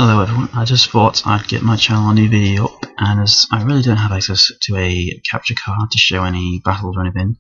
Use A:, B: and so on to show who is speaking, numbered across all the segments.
A: Hello everyone, I just thought I'd get my channel a new video up, and as I really don't have access to a capture card to show any battles or anything,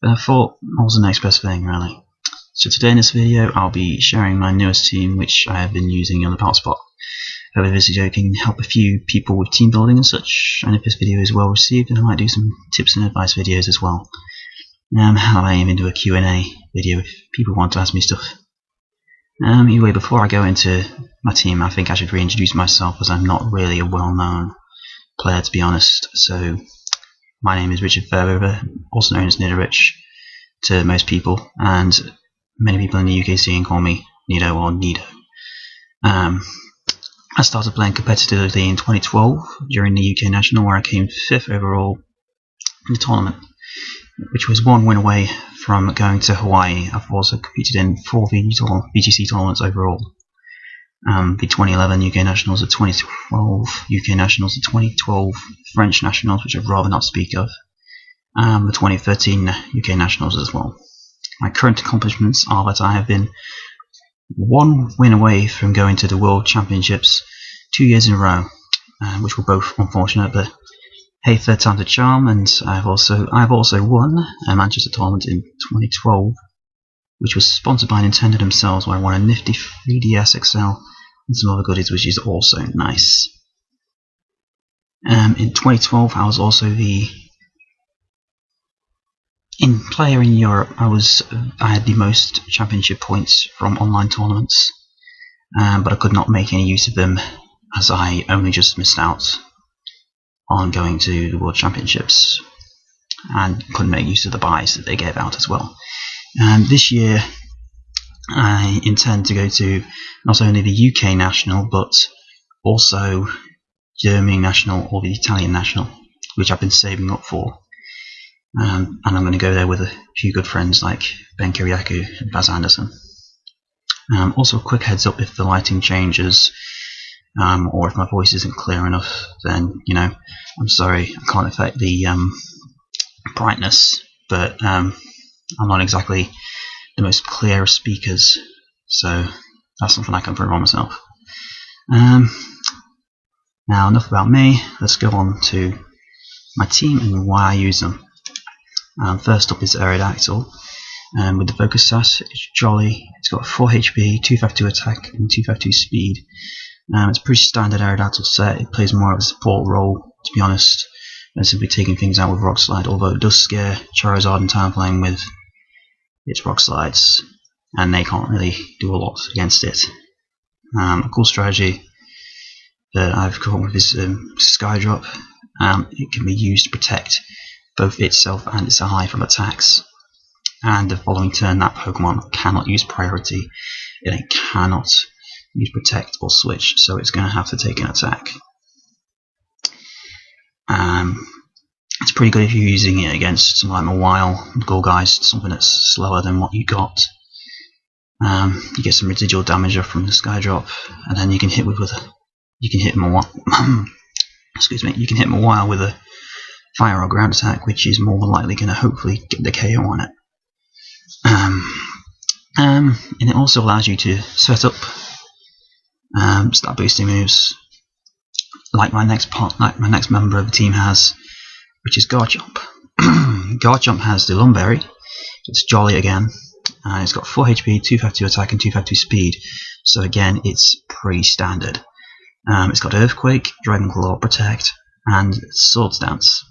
A: then I thought what was the next best thing really. So today in this video I'll be sharing my newest team which I have been using on the power spot. Hope this video can help a few people with team building and such, and if this video is well received then I might do some tips and advice videos as well. I aim into a Q&A video if people want to ask me stuff. Anyway, before I go into my team, I think I should reintroduce myself as I'm not really a well-known player, to be honest. So, my name is Richard Fairriver, also known as NidoRich's to most people, and many people in the UK scene call me Nido or Nido. I started playing competitively in 2012 during the UK National, where I came 5th overall in the tournament, which was one win away from going to Hawaii. I've also competed in 4 VGC tournaments overall. The 2011 UK Nationals, the 2012 UK Nationals, the 2012 French Nationals, which I'd rather not speak of, the 2013 UK Nationals as well. My current accomplishments are that I have been 1 win away from going to the World Championships 2 years in a row, which were both unfortunate, but hey, third time's a charm. And I've also won a Manchester tournament in 2012, which was sponsored by Nintendo themselves, where I won a nifty 3DS XL and some other goodies, which is also nice. In 2012, I was also the player in Europe. I had the most championship points from online tournaments, but I could not make any use of them as I only just missed out on going to the World Championships and couldn't make use of the buys that they gave out as well. This year I intend to go to not only the UK National but also Germany National or the Italian National, which I've been saving up for, and I'm going to go there with a few good friends like Ben Kiriakou and Baz Anderson. Also a quick heads up, if the lighting changes or if my voice isn't clear enough, then I'm sorry, I can't affect the brightness, but I'm not exactly the most clear of speakers, so that's something I can improve on myself. Now enough about me, let's go on to my team and why I use them. First up is Aerodactyl, with the focus stat. It's jolly, it's got 4 HP, 252 attack and 252 speed. It's a pretty standard Aerodactyl set. It plays more of a support role, to be honest, than simply taking things out with Rock Slide, although it does scare Charizard and Talonflame with its Rock Slides, and they can't really do a lot against it. A cool strategy that I've come up with is Skydrop. It can be used to protect both itself and its ally from attacks, and the following turn that Pokemon cannot use priority, and it cannot use protect or switch, so it's going to have to take an attack. It's pretty good if you're using it against something like Mawile, Gourgeist, something that's slower than what you got. You get some residual damage from the Skydrop, and then you can hit Mawile. Excuse me. You can hit Mawile with a fire or ground attack, which is more than likely going to hopefully get the KO on it. And it also allows you to set up start boosting moves like my next member of the team has, which is Garchomp. Garchomp has the Lumberry. It's jolly again, and it's got 4 HP, 252 attack and 252 speed, so again it's pretty standard. It's got Earthquake, Dragon Claw, Protect and Swords Dance.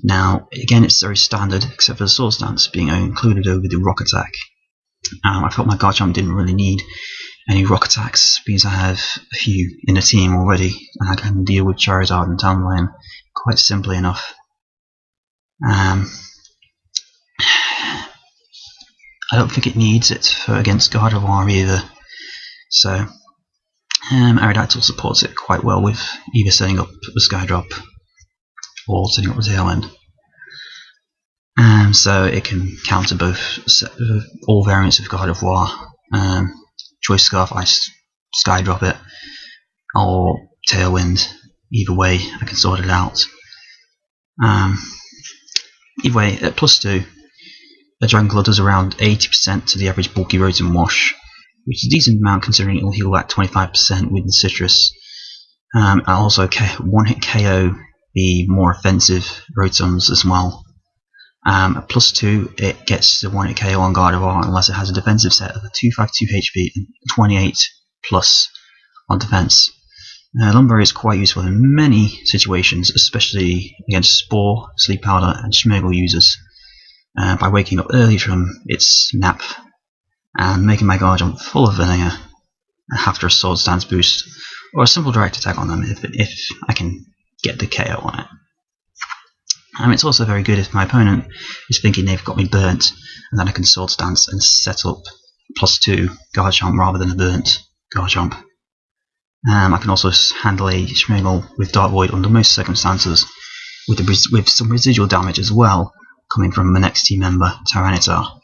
A: Now again it's very standard except for the Swords Dance being included over the Rock Attack. I felt my Garchomp didn't really need any rock attacks because I have a few in the team already, and I can deal with Charizard and Talonflame quite simply enough. I don't think it needs it against Gardevoir either, so Aerodactyl supports it quite well with either setting up the Skydrop or setting up the Tailwind. So it can counter all variants of Gardevoir. Choice Scarf, I Skydrop it, or Tailwind. Either way, I can sort it out. Either way, at +2, the Dragon Claw does around 80% to the average bulky roads and wash, which is a decent amount considering it will heal back 25% with the citrus. And also one-hit KO the more offensive Rotums as well. At +2, it gets the one-hit KO on Gardevoir unless it has a defensive set of 252 HP and 28 plus on defense. Lumber is quite useful in many situations, especially against Spore, Sleep Powder and Schmegel users. By waking up early from its nap and making my guard jump full of vinegar after a Sword Stance boost, or a simple direct attack on them if I can get the KO on it. It's also very good if my opponent is thinking they've got me burnt, and then I can Sword Stance and set up +2 guard jump rather than a burnt guard jump. I can also handle a Schmegel with Dark Void under most circumstances, with some residual damage as well coming from my next team member, Tyranitar.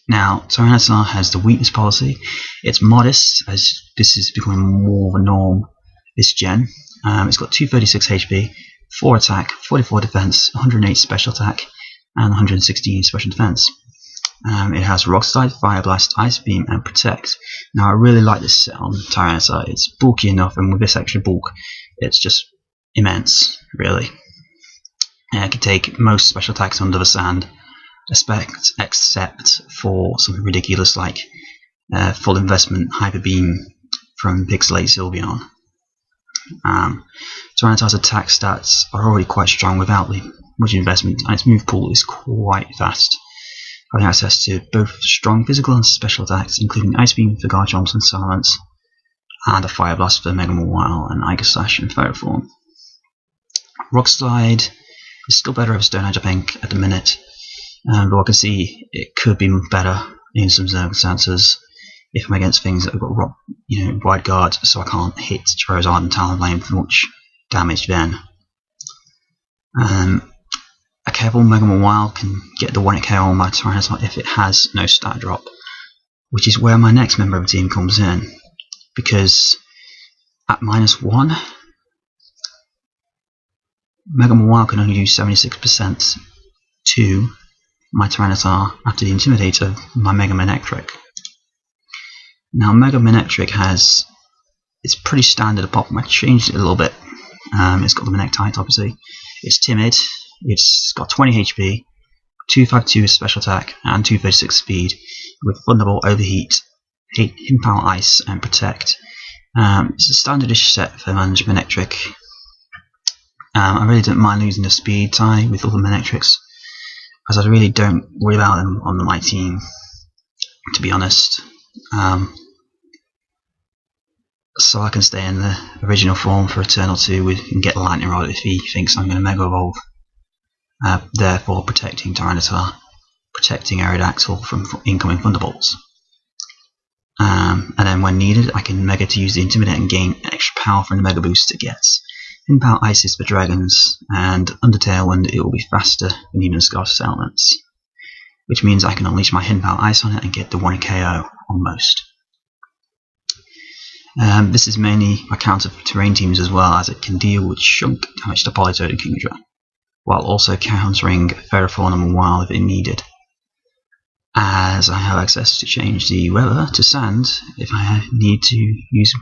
A: Now, Tyranitar has the weakness policy. It's modest, as this is becoming more of a norm this gen. It's got 236 HP, 4 attack, 44 defense, 108 special attack, and 116 special defense. It has Rock Slide, Fire Blast, Ice Beam, and Protect. Now, I really like this set on Tyranitar. It's bulky enough, and with this extra bulk, it's just immense, really. I can take most special attacks under the sand, except for something ridiculous like full investment Hyper Beam from Pixelate Sylveon. Tyranitar's attack stats are already quite strong without much investment, and its move pool is quite fast, having access to both strong physical and special attacks, including Ice Beam for Guard Jumps and Silence, and a Fire Blast for Mega Mawile and Iger Slash and Ferroform. Rock Slide is still better over Stone Edge, I think, at the minute, but I can see it could be better in some circumstances if I'm against things that have got rock, wide guard, so I can't hit Charizard and Talonflame for much damage then. A careful Mega Mawile can get the 1-hit KO on my Tyranitar if it has no stat drop, which is where my next member of the team comes in, because at -1, Mega Mawile can only do 76% to my Tyranitar after the Intimidator of my Mega Manectric. Now, Mega Manectric it's pretty standard apart from I changed it a little bit. It's got the Manectite, obviously. It's timid, it's got 20 HP, 252 special attack, and 236 speed, with Thunderbolt, Overheat, Hidden Power Ice, and Protect. It's a standardish set for Manectric. I really don't mind losing the speed tie with all the Manectrics, as I really don't worry about them on my team, to be honest. So I can stay in the original form for a turn or two and get Lightning Rod if he thinks I'm going to Mega Evolve, therefore protecting Tyranitar, protecting Aerodactyl from incoming Thunderbolts. And then when needed, I can Mega to use the Intimidate and gain extra power from the Mega Boost it gets. Hidden Power Ice for Dragons, and Undertale, and it will be faster than even Scarce Elements, which means I can unleash my Hidden Power Ice on it and get the 1 KO on most. This is mainly my counter for terrain teams as well, as it can deal with chunk damage to Politoed and Kingdra, while also countering Ferrothorn and Mawile if it needed, as I have access to change the weather to sand if I need to use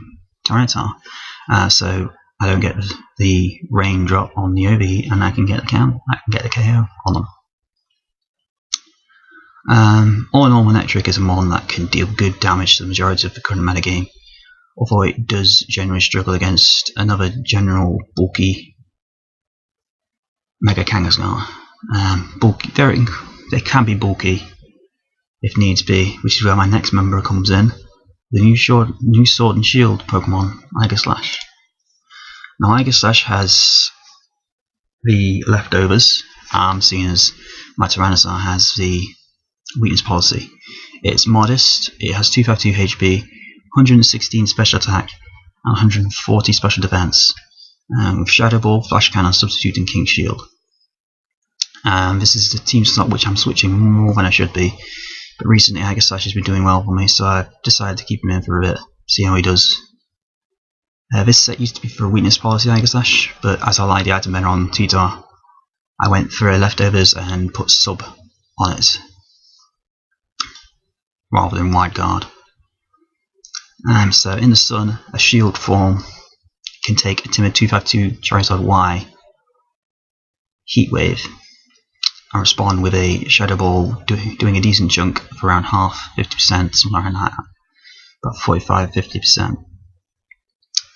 A: Tyranitar, so I don't get the rain drop on the overheat, and I can get the KO on them. All in all, Manectric is a mon that can deal good damage to the majority of the current metagame, although it does generally struggle against another general bulky Mega Kangaskhan. They can be bulky if needs be, which is where my next member comes in, the new Sword and Shield Pokemon, Iger Slash. Now, Iger Slash has the leftovers, seeing as my Tyranitar has the weakness policy. It's modest, it has 252 HP, 116 special attack, and 140 special defense, with Shadow Ball, Flash Cannon, Substitute, and King Shield. This is the team slot which I'm switching more than I should be, but recently Iger Slash has been doing well for me, so I've decided to keep him in for a bit, see how he does. This set used to be for a weakness policy Iger Slash, but as I like the item better on T-Tar, I went for leftovers and put sub on it rather than wide guard. So in the sun, a shield form can take a timid 2/5/2 Charizard Y Heat Wave and respond with a Shadow Ball doing a decent chunk of around half, 50%, somewhere around that, about 45–50%.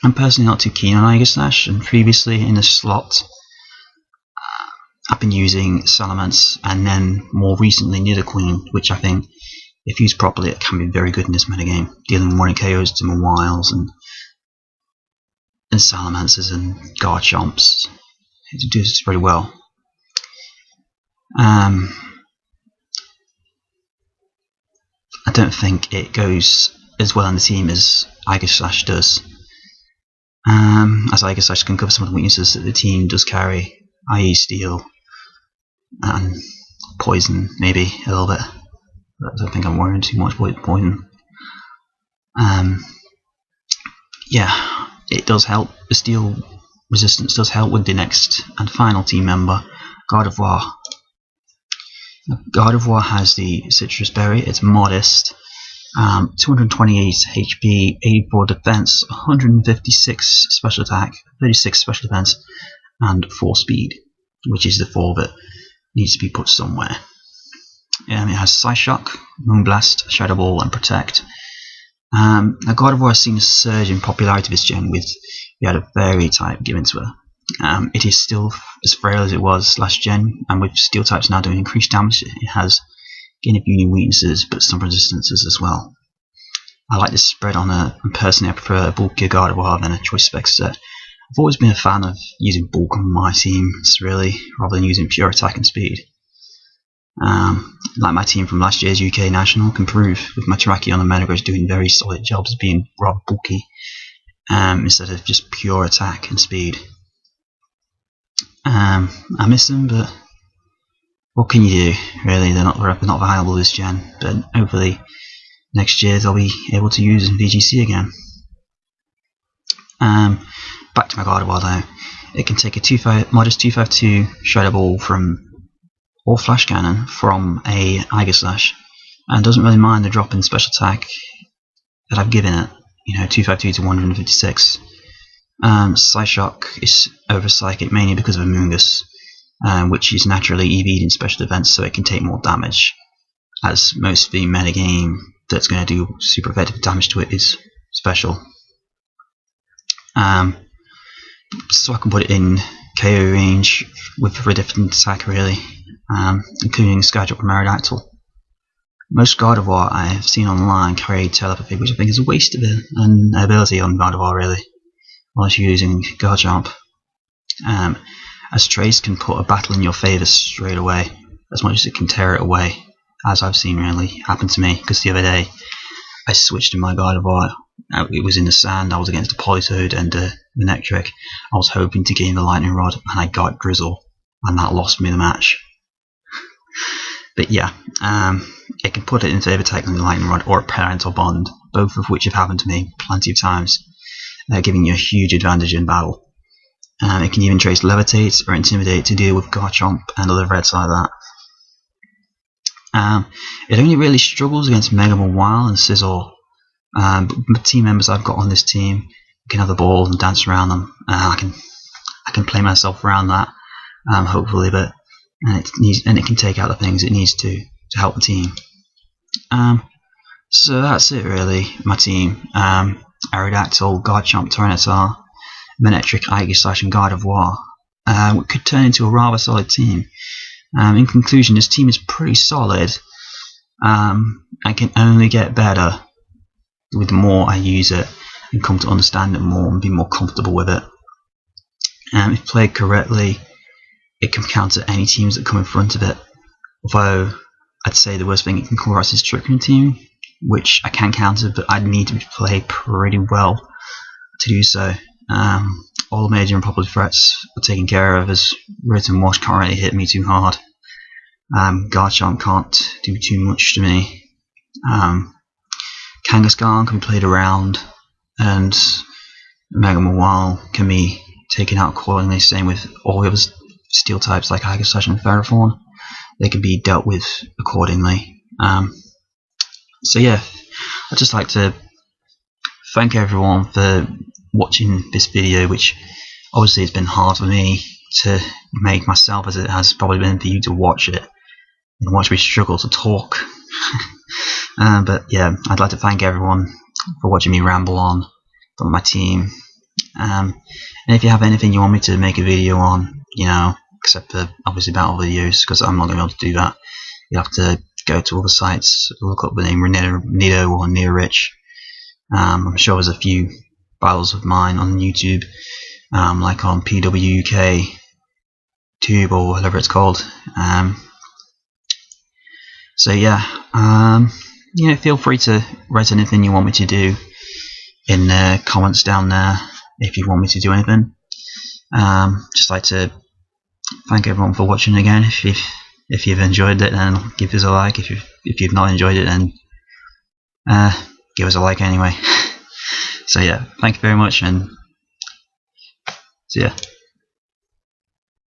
A: I'm personally not too keen on Aegislash, and previously in the slot I've been using Salamence, and then more recently Nidoqueen, which I think, if used properly, it can be very good in this metagame, dealing morning KOs to Mawiles and Salamences and Garchomps. It does very well. I don't think it goes as well on the team as Aegislash does, as Aegislash can cover some of the weaknesses that the team does carry, i.e. Steel and Poison, maybe a little bit. I don't think I'm worrying too much about Poison. Yeah, it does help. The Steel resistance does help with the next and final team member, Gardevoir. Gardevoir has the Citrus Berry. It's modest. 228 HP, 84 defense, 156 special attack, 36 special defense, and 4 speed, which is the 4 that needs to be put somewhere. It has Psyshock, Moonblast, Shadow Ball, and Protect. Now Gardevoir has seen a surge in popularity this gen with the other Fairy type given to her. It is still as frail as it was last gen, and with Steel types now doing increased damage, it has gained a few new weaknesses, but some resistances as well. I like this spread on her, and personally I prefer a bulkier Gardevoir than a Choice Spec set. I've always been a fan of using bulk on my teams, really, rather than using pure attack and speed. Like my team from last year's UK National can prove, with my Terrakion and Metagross doing very solid jobs being rather bulky, instead of just pure attack and speed. I miss them, but what can you do, really? They're not viable this gen, but hopefully next year they'll be able to use in VGC again. Back to my Gardevoir though. It can take a modest 2/5/2 Shadow Ball or Flash Cannon from a Aegislash, and doesn't really mind the drop in special attack that I've given it, 2/5/2 to 156. Psyshock is over Psychic mainly because of Amoonguss, which is naturally EV'd in special defense, so it can take more damage, as most of the metagame that's going to do super effective damage to it is special. So I can put it in KO range for a different attack, really, including Skydrop and Aerodactyl. Most Gardevoir I have seen online carry Telepathy, which I think is a waste of an ability on Gardevoir, really, unless you're using Garchomp. As Trace can put a battle in your favour straight away, as much as it can tear it away, as I've seen really happen to me, because the other day I switched in my Gardevoir. It was in the sand, I was against a Politoed and a Manectric. I was hoping to gain the Lightning Rod, and I got Drizzle, and that lost me the match. But yeah, it can put it in favour taking the Lightning Rod or a Parental Bond, both of which have happened to me plenty of times, giving you a huge advantage in battle. It can even trace Levitate or Intimidate to deal with Garchomp and other threats like that. It only really struggles against Mega Mawile and Sizzle, but the team members I've got on this team can have the ball and dance around them. I can play myself around that, hopefully, and it can take out the things it needs to help the team. So that's it really, my team. Aerodactyl, Garchomp, Tyranitar, Manectric, Aegislash and Gardevoir could turn into a rather solid team. In conclusion, this team is pretty solid, and can only get better with the more I use it and come to understand it more and be more comfortable with it. If played correctly, it can counter any teams that come in front of it, although I'd say the worst thing it can come across is Trick-Room Team, which I can counter, but I'd need to play pretty well to do so. All major and popular threats are taken care of, as Root and Wash can't really hit me too hard. Garchomp can't do too much to me. Kangaskhan can be played around, and Mega Mawile can be taken out accordingly. Same with all the other Steel types like Aegislash and Ferrothorn. They can be dealt with accordingly. So yeah, I'd just like to thank everyone for watching this video, which obviously it's been hard for me to make myself, as it has probably been for you to watch it and watch me struggle to talk. But yeah, I'd like to thank everyone for watching me ramble on, from my team. And if you have anything you want me to make a video on, you know, except for obviously battle videos, because I'm not going to be able to do that, you have to go to other sites, look up the name Nido or NidoRich's. I'm sure there's a few battles of mine on YouTube, like on PWUK Tube or whatever it's called. So yeah, you know, feel free to write anything you want me to do in the comments down there if you want me to do anything. Just like to thank everyone for watching again. If you've enjoyed it, then give us a like. If you've not enjoyed it, then give us a like anyway. So yeah, thank you very much, and see ya.